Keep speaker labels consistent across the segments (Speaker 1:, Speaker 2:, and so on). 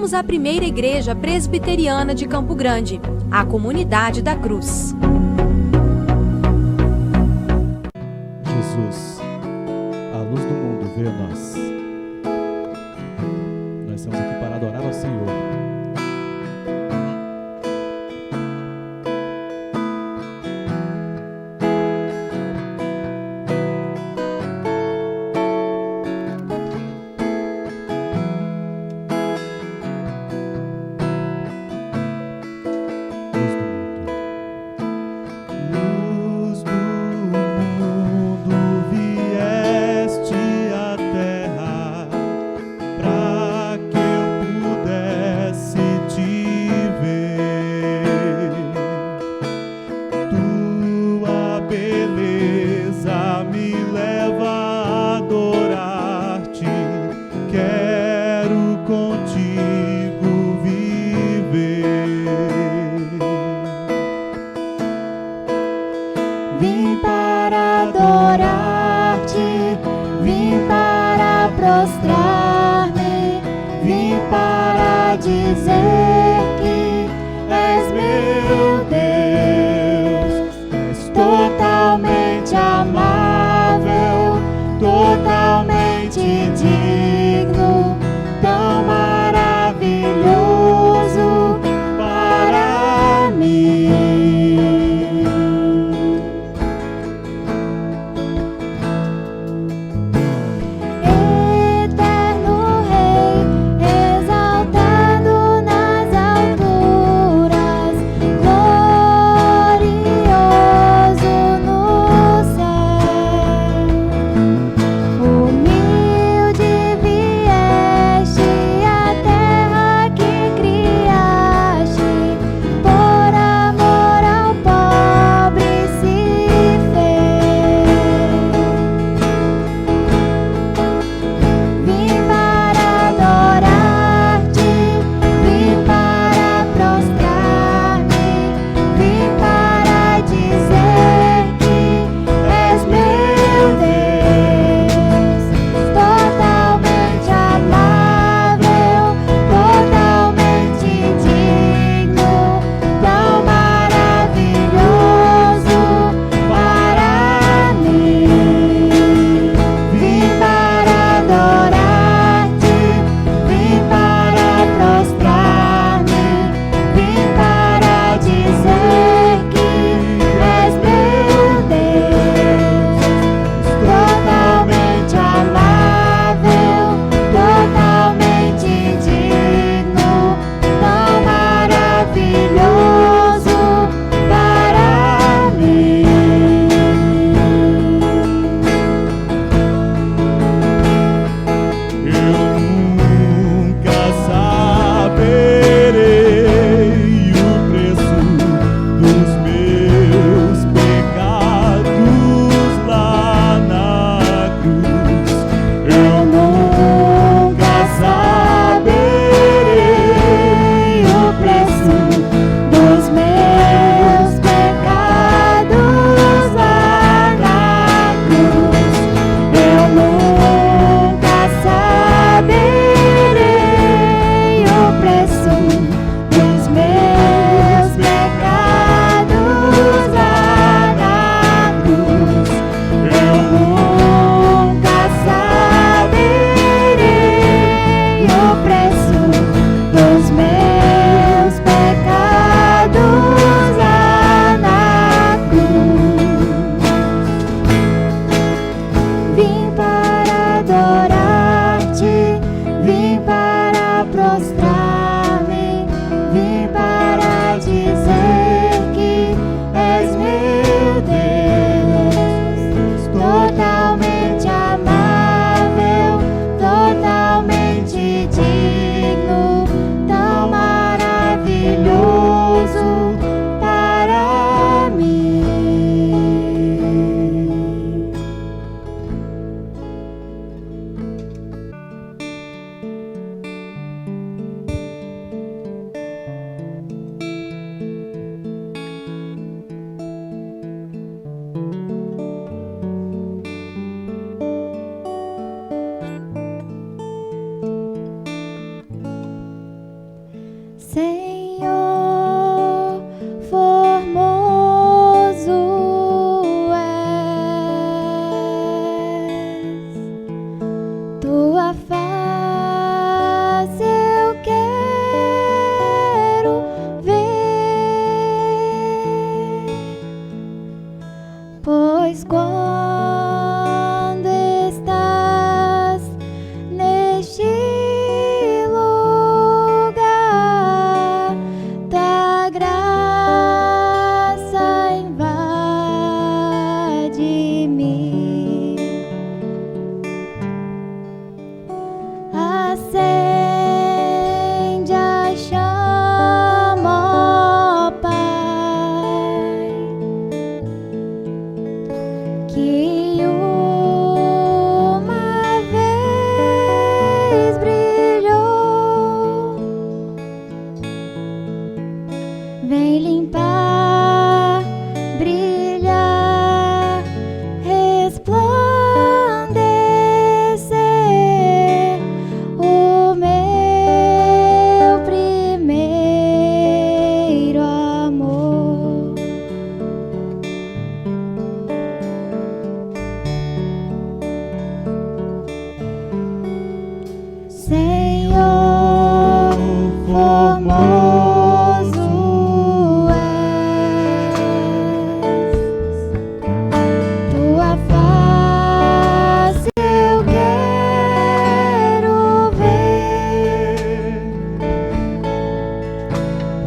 Speaker 1: somos a primeira igreja presbiteriana de Campo Grande, a Comunidade da Cruz.
Speaker 2: Jesus, a luz do mundo, veio a nós. Nós estamos aqui para adorar ao Senhor.
Speaker 3: Vim para adorar-te, vim para prostrar-me, vim para dizer que és meu Deus, és totalmente amável, totalmente digno, tão maravilhoso para mim. Eterno Rei, exaltado nas Senhor, formoso és, tua face eu quero ver, pois quando estás neste lugar, tua graça invade-me. Acende a chama, ó Pai, que uma vez brilhou. Vem limpar, brilhar, resplandecer o meu primeiro amor. Senhor, formoso és, tua face eu quero ver,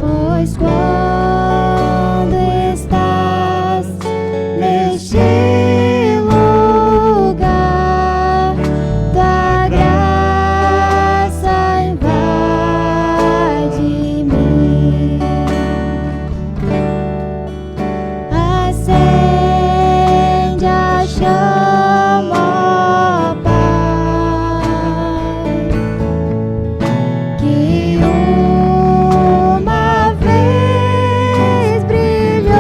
Speaker 3: pois quando estás neste lugar, tua graça invade-me. Acende a chama, ó Pai, que uma vez brilhou.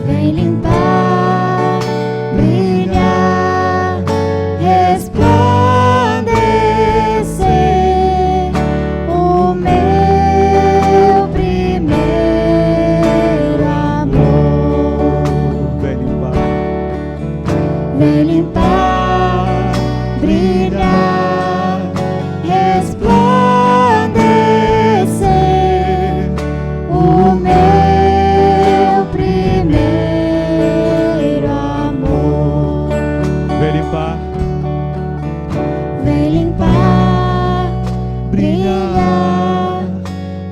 Speaker 3: Vem limpar, brilhar, resplandecer o meu primeiro amor.
Speaker 2: Vem limpar,
Speaker 3: Vem limpar, brilhar, resplandecer o meu primeiro amor.
Speaker 2: vem limpar,
Speaker 3: Vem limpar, brilhar,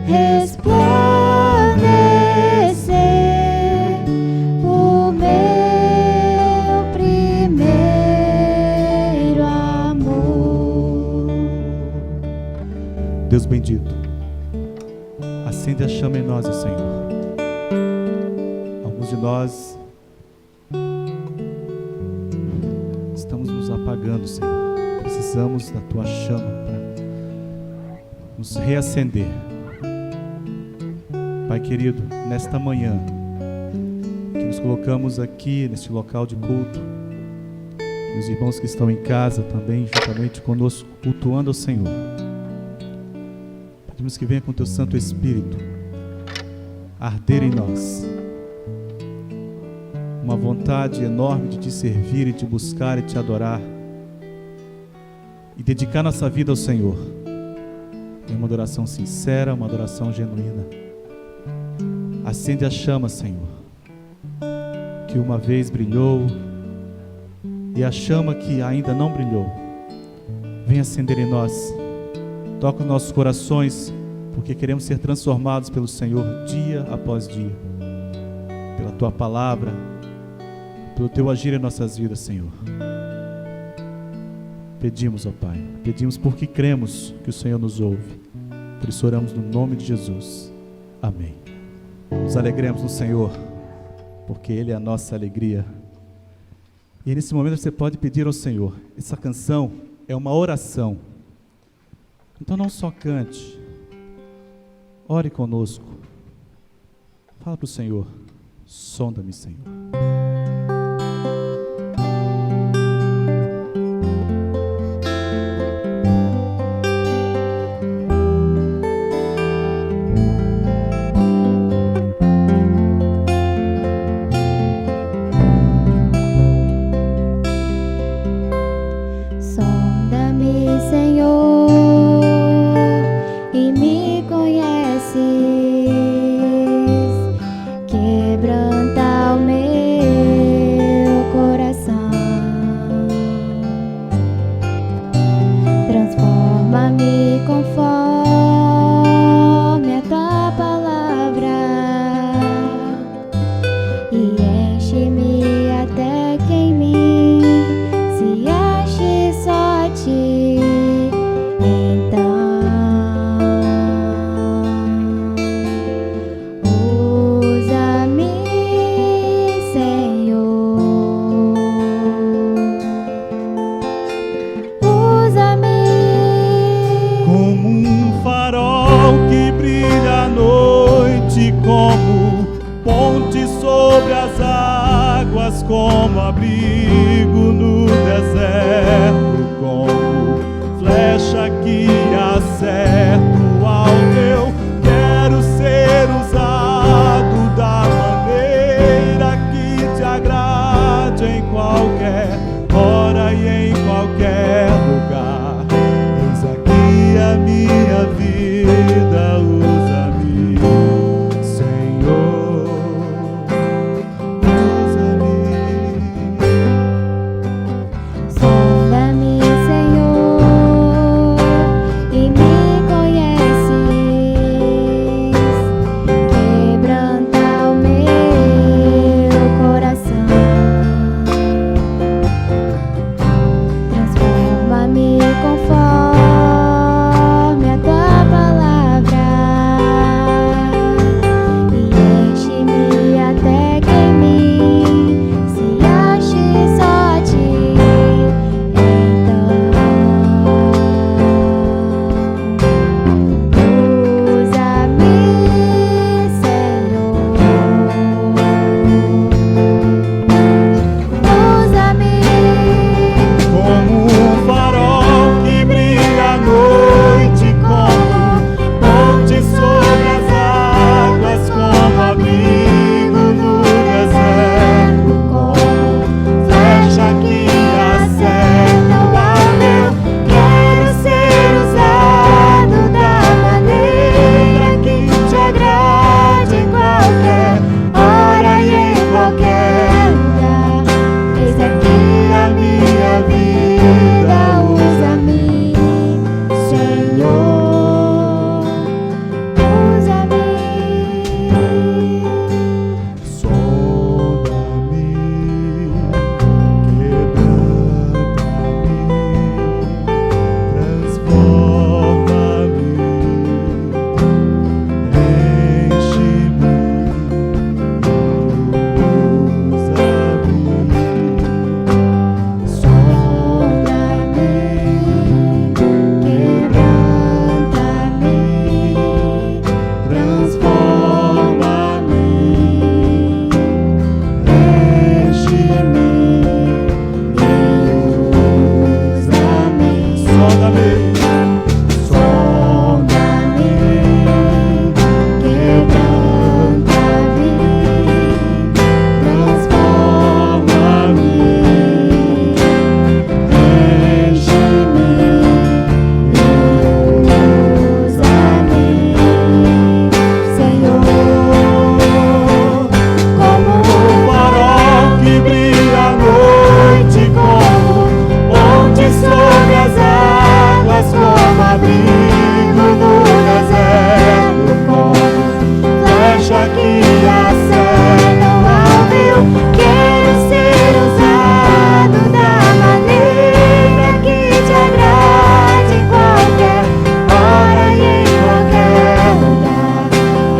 Speaker 3: resplandecer o meu primeiro amor.
Speaker 2: Deus bendito, acende a chama em nós, ó Senhor. Alguns de nós estamos nos apagando, Senhor. Precisamos da tua chama para nos reacender. Pai querido, nesta manhã que nos colocamos aqui neste local de culto, meus irmãos que estão em casa também juntamente conosco cultuando ao Senhor, pedimos que venha com teu Santo Espírito arder em nós uma vontade enorme de te servir e te buscar e te adorar e dedicar nossa vida ao Senhor em uma adoração sincera, uma adoração genuína. Acende a chama, Senhor, que uma vez brilhou, e a chama que ainda não brilhou, vem acender em nós. Toca os nossos corações, porque queremos ser transformados pelo Senhor dia após dia, pela tua palavra, pelo teu agir em nossas vidas, Senhor. Pedimos, ó Pai, pedimos porque cremos que o Senhor nos ouve. Por isso oramos no nome de Jesus. Amém. Nos alegremos no Senhor, porque Ele é a nossa alegria. E nesse momento você pode pedir ao Senhor. Essa canção é uma oração. Então não só cante, ore conosco. Fala para o Senhor: sonda-me, Senhor. certo ao teu. Quero ser usado da maneira que te agrade, em qualquer hora e em qualquer lugar. Eis aqui a minha vida, usa-me, Senhor, usa-me.
Speaker 3: Sonda-me, Senhor, e me conheces. Quebranta o meu coração. Transforma-me conforme a tua palavra e enche-me até que em mim se ache só a ti. Então, usa-me, Senhor, usa-me.
Speaker 2: Como um farol que brilha à noite, como ponte sobre as águas, como abrigo no deserto, como flecha que acerta o alvo. Quero ser usado da maneira que te agrade, em qualquer hora e em qualquer lugar. Eis aqui a minha vida, usa-me, Senhor, usa-me. Sonda-me, quebranta-me, transforma-me, enche-me, usa-me.
Speaker 3: Sonda-me, quebranta-me, transforma-me, enche-me e usa-me.
Speaker 2: Sonda-me,
Speaker 3: Sonda-me, quebranta-me, transforma-me, enche-me e usa-me, Senhor, como
Speaker 2: um farol que brilha à noite, como ponte sobre as águas, como abrigo no deserto, como flecha que acerta o alvo. Quero ser usado da maneira que te agrade, em qualquer hora e em qualquer lugar.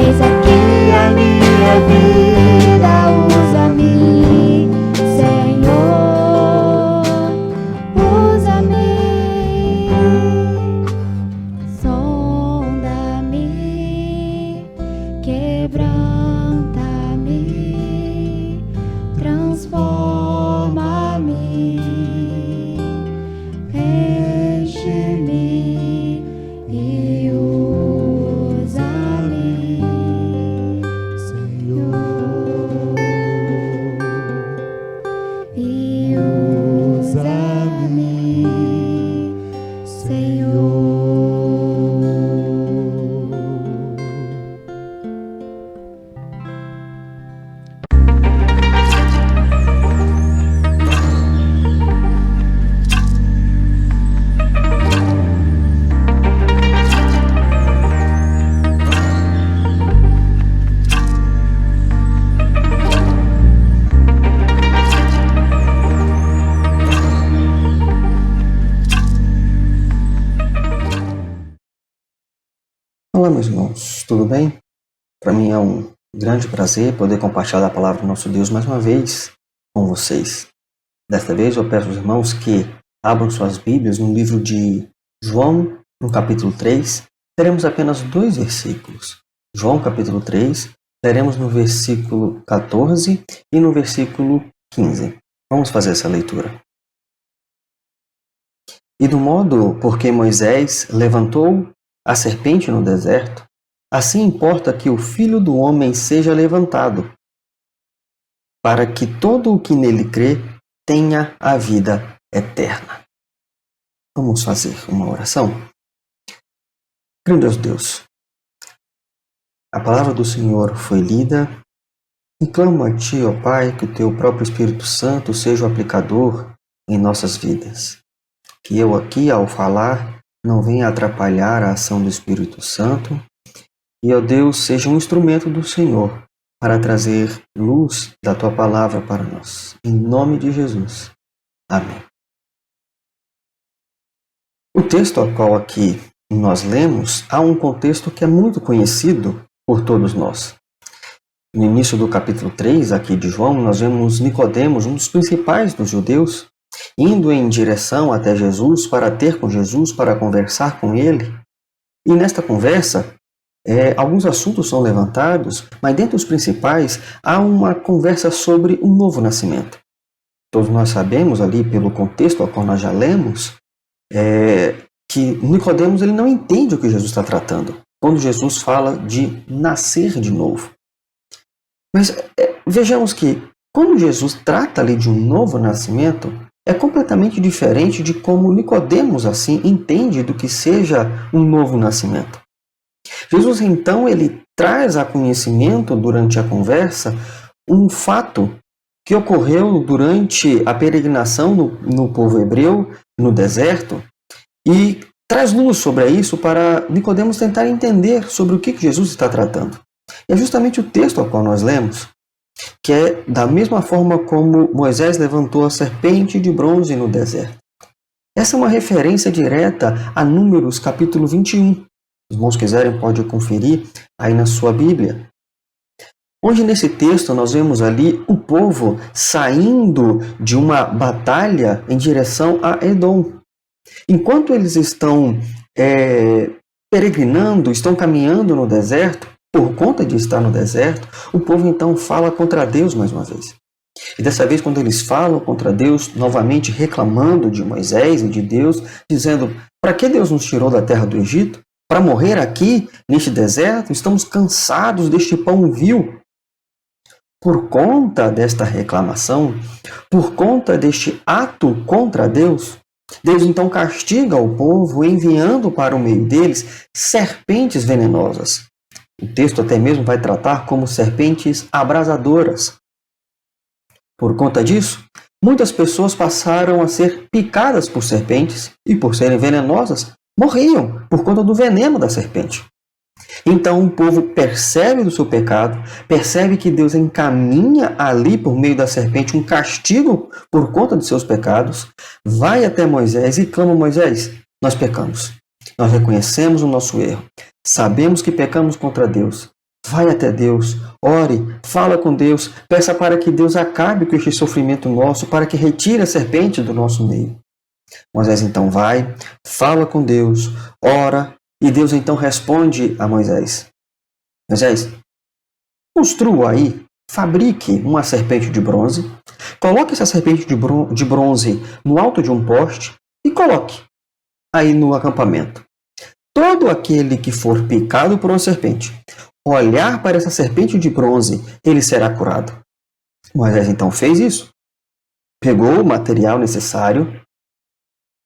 Speaker 2: Eis aqui a minha vida, usa-me, Senhor, usa-me. Sonda-me, quebranta-me, transforma-me, enche-me e usa-me, Senhor, e usa-me, Senhor.
Speaker 4: Olá, meus irmãos, tudo bem? Para mim é um grande prazer poder compartilhar a palavra do nosso Deus mais uma vez com vocês. Desta vez eu peço aos irmãos que abram suas Bíblias no livro de João, no capítulo 3. Teremos apenas 2 versículos. João, capítulo 3, teremos no versículo 14 e no versículo 15. Vamos fazer essa leitura. E do modo por que Moisés levantou a serpente no deserto, assim importa que o Filho do Homem seja levantado, para que todo o que nele crê tenha a vida eterna. Vamos fazer uma oração? Grandioso Deus, a palavra do Senhor foi lida e clamo a Ti, ó Pai, que o Teu próprio Espírito Santo seja o aplicador em nossas vidas. Que eu aqui, ao falar, não venha atrapalhar a ação do Espírito Santo e, ó Deus, seja um instrumento do Senhor para trazer luz da Tua palavra para nós. Em nome de Jesus. Amém. O texto ao qual aqui nós lemos há um contexto que é muito conhecido por todos nós. No início do capítulo 3 aqui de João, nós vemos Nicodemos, um dos principais dos judeus, indo em direção até Jesus para ter com Jesus, para conversar com ele. E nesta conversa, alguns assuntos são levantados, mas dentre os principais há uma conversa sobre um novo nascimento. Todos nós sabemos ali, pelo contexto ao qual nós já lemos, que Nicodemos ele não entende o que Jesus está tratando, quando Jesus fala de nascer de novo. Mas vejamos que quando Jesus trata ali de um novo nascimento, é completamente diferente de como Nicodemos assim entende do que seja um novo nascimento. Jesus então ele traz a conhecimento durante a conversa um fato que ocorreu durante a peregrinação no povo hebreu no deserto e traz luz sobre isso para Nicodemos tentar entender sobre o que Jesus está tratando. E é justamente o texto ao qual nós lemos, que é da mesma forma como Moisés levantou a serpente de bronze no deserto. Essa é uma referência direta a Números capítulo 21. Se os irmãos quiserem, pode conferir aí na sua Bíblia. Onde nesse texto nós vemos ali o povo saindo de uma batalha em direção a Edom. Enquanto eles estão peregrinando, estão caminhando no deserto, por conta de estar no deserto, o povo então fala contra Deus mais uma vez. E dessa vez, quando eles falam contra Deus, novamente reclamando de Moisés e de Deus, dizendo: para que Deus nos tirou da terra do Egito? Para morrer aqui, neste deserto? Estamos cansados deste pão vil. Por conta desta reclamação, por conta deste ato contra Deus, Deus então castiga o povo, enviando para o meio deles serpentes venenosas. O texto até mesmo vai tratar como serpentes abrasadoras. Por conta disso, muitas pessoas passaram a ser picadas por serpentes e, por serem venenosas, morriam por conta do veneno da serpente. Então o povo percebe do seu pecado, percebe que Deus encaminha ali por meio da serpente um castigo por conta de seus pecados, vai até Moisés e clama: Moisés, nós pecamos. Nós reconhecemos o nosso erro. Sabemos que pecamos contra Deus. Vai até Deus, ore, fala com Deus, peça para que Deus acabe com este sofrimento nosso, para que retire a serpente do nosso meio. Moisés então vai, fala com Deus, ora, e Deus então responde a Moisés: Moisés, construa aí, fabrique uma serpente de bronze, coloque essa serpente de bronze no alto de um poste e coloque aí no acampamento. Todo aquele que for picado por uma serpente, olhar para essa serpente de bronze, ele será curado. Moisés então fez isso. Pegou o material necessário,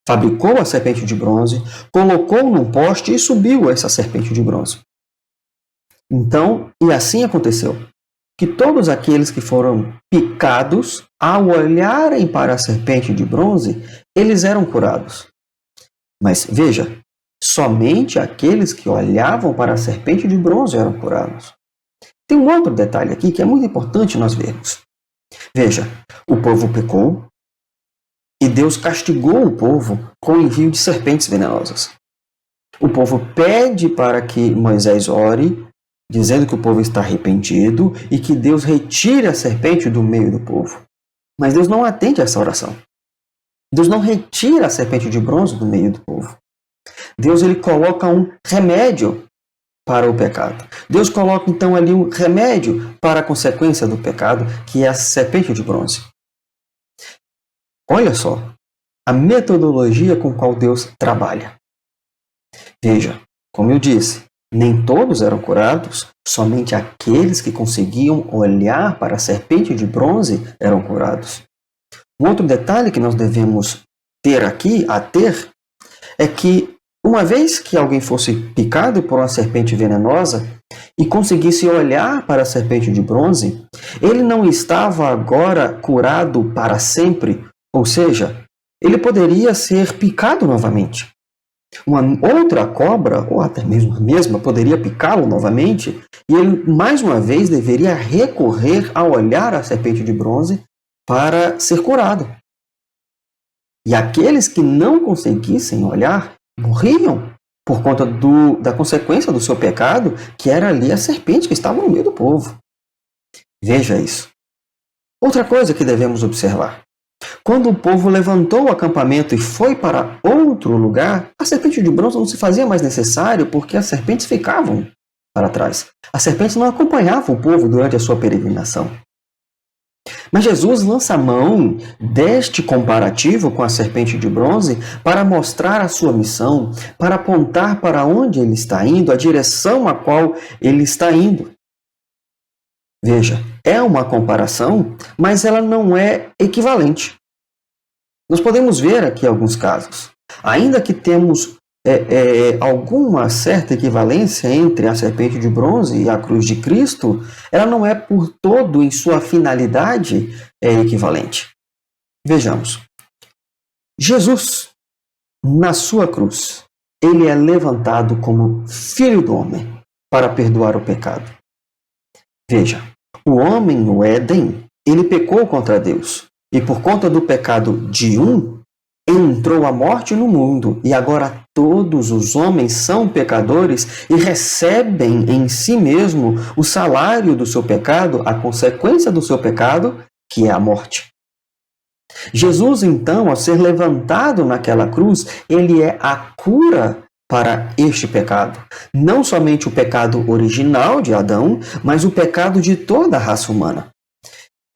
Speaker 4: fabricou a serpente de bronze, colocou num poste e subiu essa serpente de bronze. Então, e assim aconteceu, que todos aqueles que foram picados, ao olharem para a serpente de bronze, eles eram curados. Mas veja, somente aqueles que olhavam para a serpente de bronze eram curados. Tem um outro detalhe aqui que é muito importante nós vermos. Veja, o povo pecou e Deus castigou o povo com o envio de serpentes venenosas. O povo pede para que Moisés ore, dizendo que o povo está arrependido e que Deus retire a serpente do meio do povo. Mas Deus não atende a essa oração. Deus não retira a serpente de bronze do meio do povo. Deus ele coloca um remédio para o pecado. Deus coloca então ali um remédio para a consequência do pecado, que é a serpente de bronze. Olha só a metodologia com qual Deus trabalha. Veja, Como eu disse, nem todos eram curados, somente aqueles que conseguiam olhar para a serpente de bronze eram curados. Um outro detalhe que nós devemos ter aqui, é que uma vez que alguém fosse picado por uma serpente venenosa e conseguisse olhar para a serpente de bronze, ele não estava agora curado para sempre, ou seja, ele poderia ser picado novamente. Uma outra cobra, ou até mesmo a mesma, poderia picá-lo novamente e ele, mais uma vez, deveria recorrer a olhar a serpente de bronze para ser curado. E aqueles que não conseguissem olhar morriam por conta da consequência do seu pecado, que era ali a serpente que estava no meio do povo. Veja isso. Outra coisa que devemos observar. Quando o povo levantou o acampamento e foi para outro lugar, a serpente de bronze não se fazia mais necessário porque as serpentes ficavam para trás. As serpentes não acompanhavam o povo durante a sua peregrinação. Mas Jesus lança a mão deste comparativo com a serpente de bronze para mostrar a sua missão, para apontar para onde ele está indo, a direção a qual ele está indo. Veja, é uma comparação, mas ela não é equivalente. Nós podemos ver aqui alguns casos. Ainda que temos alguma certa equivalência entre a serpente de bronze e a cruz de Cristo, ela não é por todo em sua finalidade equivalente. Vejamos. Jesus, na sua cruz, ele é levantado como Filho do Homem para perdoar o pecado. Veja, o homem no Éden, ele pecou contra Deus. E por conta do pecado de entrou a morte no mundo. E agora todos os homens são pecadores e recebem em si mesmo o salário do seu pecado, a consequência do seu pecado, que é a morte. Jesus, então, ao ser levantado naquela cruz, ele é a cura para este pecado. Não somente o pecado original de Adão, mas o pecado de toda a raça humana.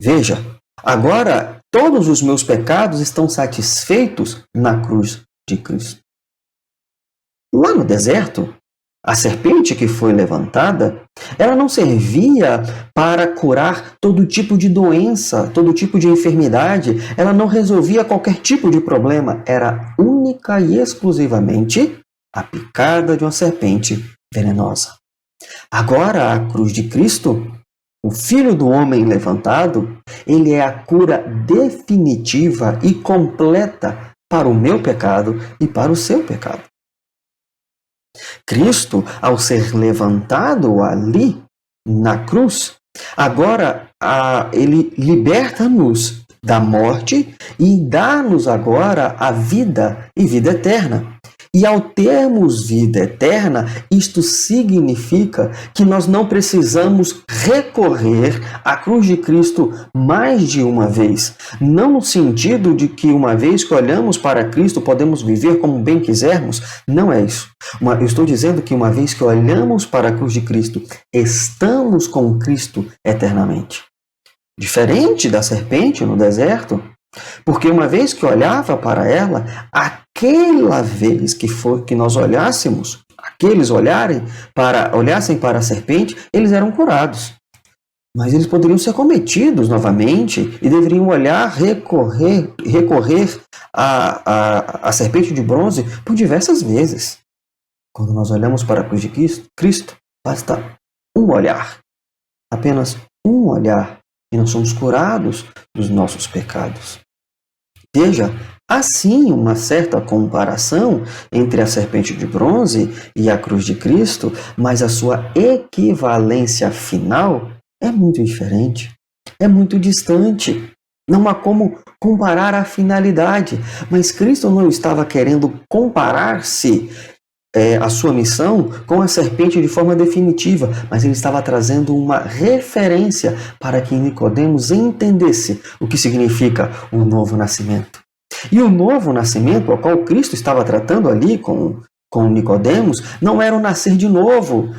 Speaker 4: Veja, agora todos os meus pecados estão satisfeitos na cruz de Cristo. Lá no deserto, a serpente que foi levantada, ela não servia para curar todo tipo de doença, todo tipo de enfermidade. Ela não resolvia qualquer tipo de problema. Era única e exclusivamente a picada de uma serpente venenosa. Agora, a cruz de Cristo, o Filho do Homem levantado, ele é a cura definitiva e completa para o meu pecado e para o seu pecado. Cristo, ao ser levantado ali na cruz, agora ele liberta-nos da morte e dá-nos agora a vida e vida eterna. E ao termos vida eterna, isto significa que nós não precisamos recorrer à cruz de Cristo mais de uma vez. Não no sentido de que uma vez que olhamos para Cristo podemos viver como bem quisermos. Não é isso. Eu estou dizendo que uma vez que olhamos para a cruz de Cristo, estamos com Cristo eternamente. Diferente da serpente no deserto, porque uma vez que olhava para ela, aquela vez que nós olhássemos, aqueles olhassem para a serpente, eles eram curados. Mas eles poderiam ser cometidos novamente e deveriam recorrer à serpente de bronze por diversas vezes. Quando nós olhamos para a cruz de Cristo, basta um olhar, apenas um olhar, e nós somos curados dos nossos pecados. Veja, há sim uma certa comparação entre a serpente de bronze e a cruz de Cristo, mas a sua equivalência final é muito diferente, é muito distante. Não há como comparar a finalidade, mas Cristo não estava querendo comparar-se a sua missão com a serpente de forma definitiva, mas ele estava trazendo uma referência para que Nicodemos entendesse o que significa o novo nascimento. E o novo nascimento, ao qual Cristo estava tratando ali com Nicodemos, não era o nascer de novo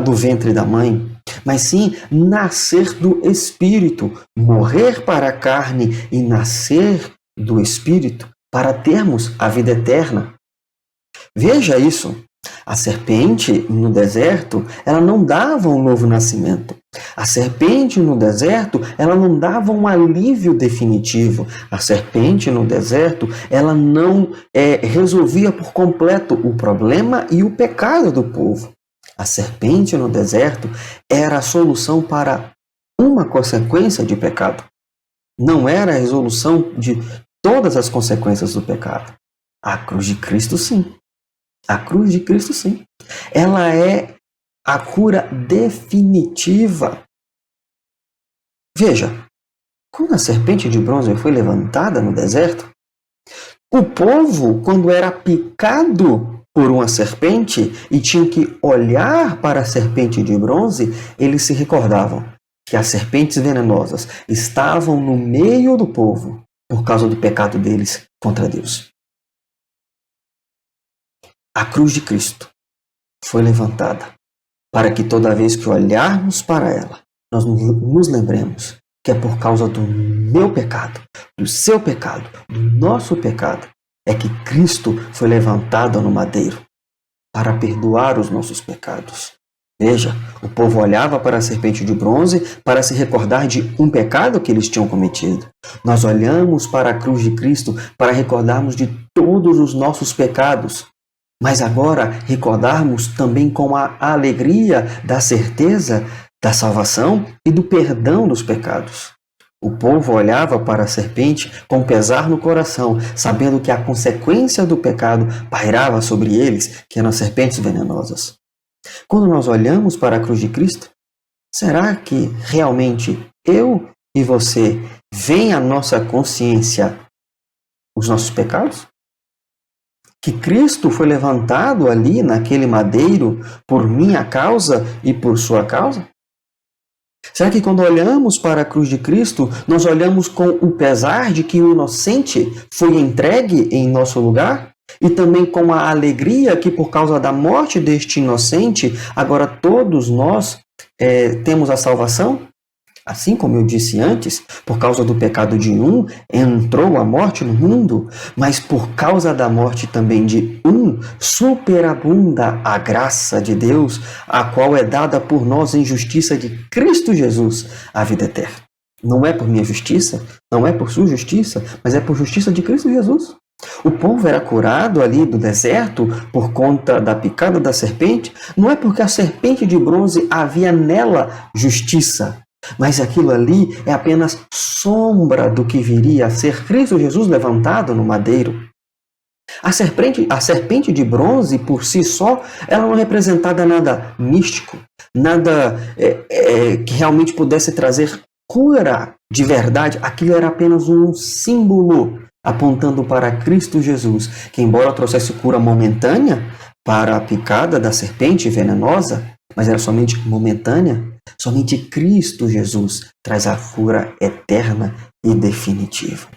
Speaker 4: do ventre da mãe, mas sim nascer do Espírito, morrer para a carne e nascer do Espírito para termos a vida eterna. Veja isso. A serpente no deserto, ela não dava um novo nascimento. A serpente no deserto, ela não dava um alívio definitivo. A serpente no deserto, ela não resolvia por completo o problema e o pecado do povo. A serpente no deserto era a solução para uma consequência de pecado. Não era a resolução de todas as consequências do pecado. A cruz de Cristo, sim. A cruz de Cristo, sim. Ela é a cura definitiva. Veja, quando a serpente de bronze foi levantada no deserto, o povo, quando era picado por uma serpente e tinha que olhar para a serpente de bronze, eles se recordavam que as serpentes venenosas estavam no meio do povo por causa do pecado deles contra Deus. A cruz de Cristo foi levantada para que toda vez que olharmos para ela, nós nos lembremos que é por causa do meu pecado, do seu pecado, do nosso pecado, é que Cristo foi levantado no madeiro para perdoar os nossos pecados. Veja, o povo olhava para a serpente de bronze para se recordar de um pecado que eles tinham cometido. Nós olhamos para a cruz de Cristo para recordarmos de todos os nossos pecados. Mas agora recordarmos também com a alegria da certeza da salvação e do perdão dos pecados. O povo olhava para a serpente com pesar no coração, sabendo que a consequência do pecado pairava sobre eles, que eram serpentes venenosas. Quando nós olhamos para a cruz de Cristo, será que realmente eu e você veem à nossa consciência os nossos pecados? Que Cristo foi levantado ali naquele madeiro por minha causa e por sua causa? Será que quando olhamos para a cruz de Cristo, nós olhamos com o pesar de que o inocente foi entregue em nosso lugar? E também com a alegria que por causa da morte deste inocente, agora todos nós temos a salvação? Assim como eu disse antes, por causa do pecado de um, entrou a morte no mundo, mas por causa da morte também de um, superabunda a graça de Deus, a qual é dada por nós em justiça de Cristo Jesus, a vida eterna. Não é por minha justiça, não é por sua justiça, mas é por justiça de Cristo Jesus. O povo era curado ali do deserto por conta da picada da serpente, não é porque a serpente de bronze havia nela justiça, mas aquilo ali é apenas sombra do que viria a ser Cristo Jesus levantado no madeiro. A serpente de bronze, por si só, ela não representava nada místico, nada que realmente pudesse trazer cura de verdade. Aquilo era apenas um símbolo apontando para Cristo Jesus, que embora trouxesse cura momentânea para a picada da serpente venenosa, mas era somente momentânea, somente Cristo Jesus traz a cura eterna e definitiva.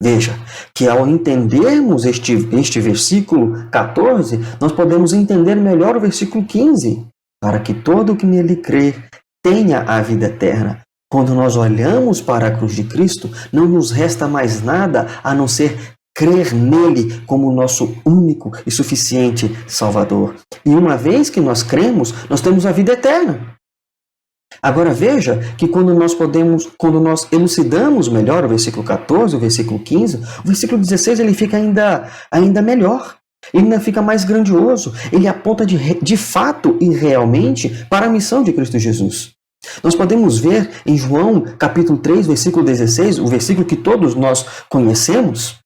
Speaker 4: Veja que ao entendermos este versículo 14, nós podemos entender melhor o versículo 15. Para que todo o que nele crer tenha a vida eterna. Quando nós olhamos para a cruz de Cristo, não nos resta mais nada a não ser crer nele como nosso único e suficiente Salvador. E uma vez que nós cremos, nós temos a vida eterna. Agora veja que quando nós elucidamos melhor o versículo 14, o versículo 15, o versículo 16 ele fica ainda melhor. Ele ainda fica mais grandioso. Ele aponta de fato e realmente para a missão de Cristo Jesus. Nós podemos ver em João capítulo 3, versículo 16, o versículo que todos nós conhecemos.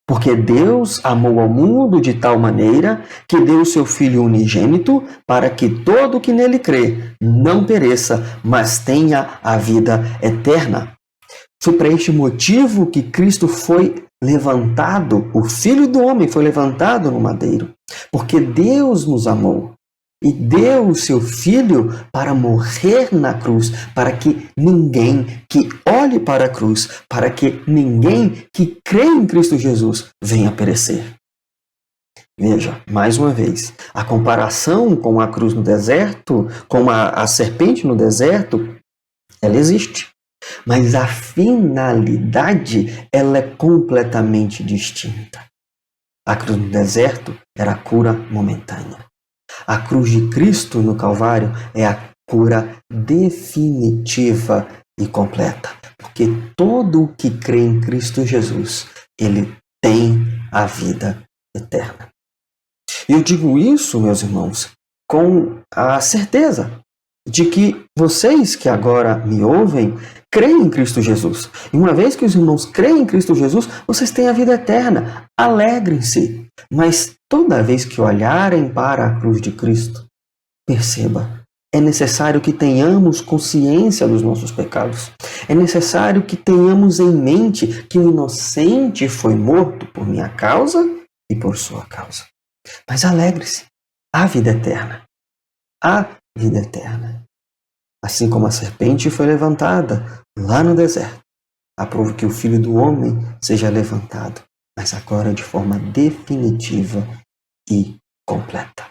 Speaker 4: Porque Deus amou ao mundo de tal maneira que deu o seu Filho unigênito para que todo o que nele crê não pereça, mas tenha a vida eterna. Foi para este motivo que Cristo foi levantado, o Filho do Homem foi levantado no madeiro. Porque Deus nos amou e deu o seu Filho para morrer na cruz, para que ninguém que olhe para a cruz, para que ninguém que crê em Cristo Jesus venha perecer. Veja, mais uma vez, a comparação com a cruz no deserto, com a serpente no deserto, ela existe. Mas a finalidade, ela é completamente distinta. A cruz no deserto era a cura momentânea. A cruz de Cristo no Calvário é a cura definitiva e completa. Porque todo o que crê em Cristo Jesus, ele tem a vida eterna. E eu digo isso, meus irmãos, com a certeza de que vocês que agora me ouvem, creem em Cristo Jesus. E uma vez que os irmãos creem em Cristo Jesus, vocês têm a vida eterna. Alegrem-se. Mas toda vez que olharem para a cruz de Cristo, perceba, é necessário que tenhamos consciência dos nossos pecados. É necessário que tenhamos em mente que o inocente foi morto por minha causa e por sua causa. Mas alegre-se. Há vida eterna. Há vida eterna. Assim como a serpente foi levantada lá no deserto, aprove que o Filho do Homem seja levantado, mas agora de forma definitiva e completa.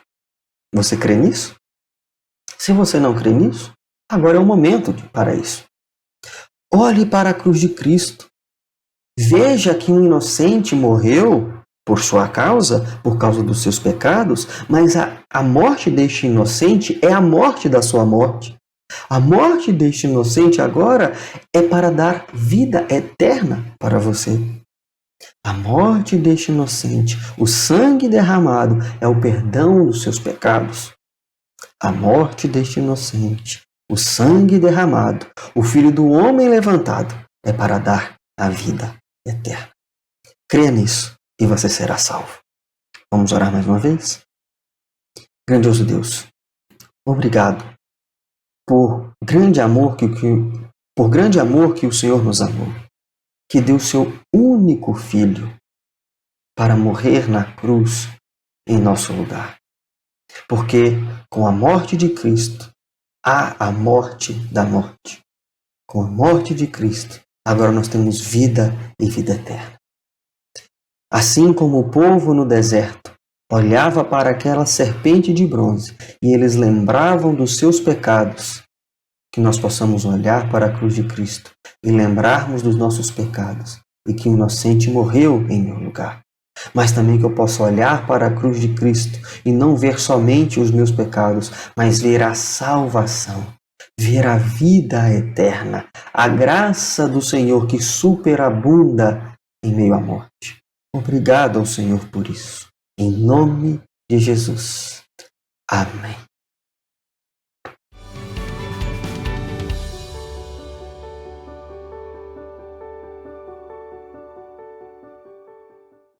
Speaker 4: Você crê nisso? Se você não crê nisso, agora é o momento para isso. Olhe para a cruz de Cristo. Veja que um inocente morreu por sua causa, por causa dos seus pecados, mas a morte deste inocente é a morte da sua morte. A morte deste inocente agora é para dar vida eterna para você. A morte deste inocente, o sangue derramado, é o perdão dos seus pecados. A morte deste inocente, o sangue derramado, o Filho do Homem levantado, é para dar a vida eterna. Creia nisso e você será salvo. Vamos orar mais uma vez? Grandioso Deus, obrigado por grande amor que o Senhor nos amou, que deu seu único Filho para morrer na cruz em nosso lugar. Porque com a morte de Cristo há a morte da morte. Com a morte de Cristo, agora nós temos vida e vida eterna. Assim como o povo no deserto olhava para aquela serpente de bronze e eles lembravam dos seus pecados, que nós possamos olhar para a cruz de Cristo e lembrarmos dos nossos pecados e que o inocente morreu em meu lugar. Mas também que eu possa olhar para a cruz de Cristo e não ver somente os meus pecados, mas ver a salvação, ver a vida eterna, a graça do Senhor que superabunda em meio à morte. Obrigado ao Senhor por isso. Em nome de Jesus. Amém.